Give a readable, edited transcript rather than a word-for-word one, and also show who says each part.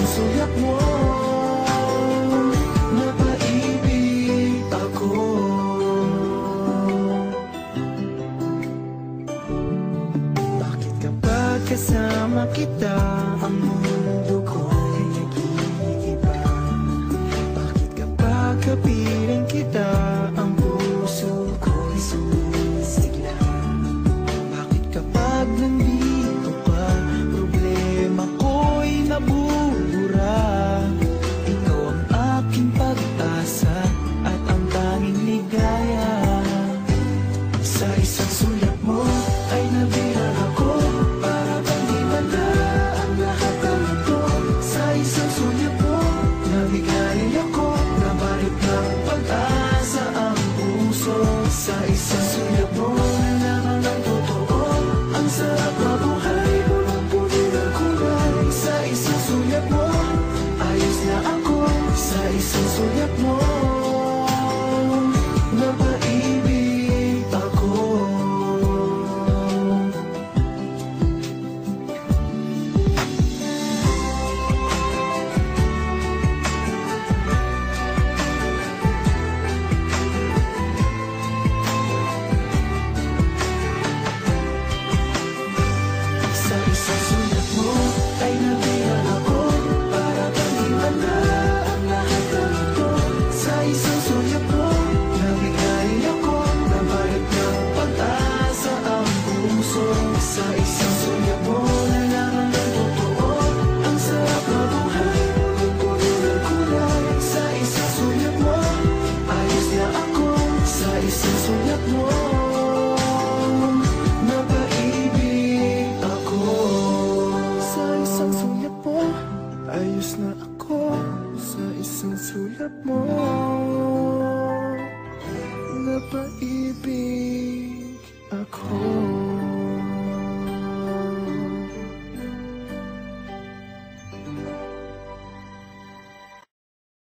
Speaker 1: isang sulyap mo, napaibig ako. Bakit kapag kasama kita, ang mundo ko'y nag-iiba? Bakit kapag kapiling kita, ang puso ko'y sumisigla? Bakit kapag nandito ka, problema ko'y nabubura? Ikaw ang aking pag-asa at ang tanging ligaya. Sa isang sulyap mo ay nabilang ako, para bang di manda ang lahat ng ito. Sa isang sulyap mo, nabigay ako, nabalik ng pag-asa ang puso. Sa isang sulyap mo, nalaman ng totoo, ang sarap mabuhay, punong-puno ng kulay. Sa isang sulyap mo, ayos na ako. Sa isang sulyap mo, napaibig ako. Sa isang sulyap mo ay nabilang ako, para bang di manda ang lahat ng ito. Sa isang sulyap mo, nabigay ako, nabalik ng pag-asa ang puso. Sa isang sulyap mo, nalaman ng totoo, ang sarap mabuhay, punong-puno ng kulay. Sa isang sulyap mo, ayos na ako. Sa isang sulyap mo, napaibig ako. Sa isang sulyap mo, ayos na ako. Sa isang sulyap mo, napaibig ako.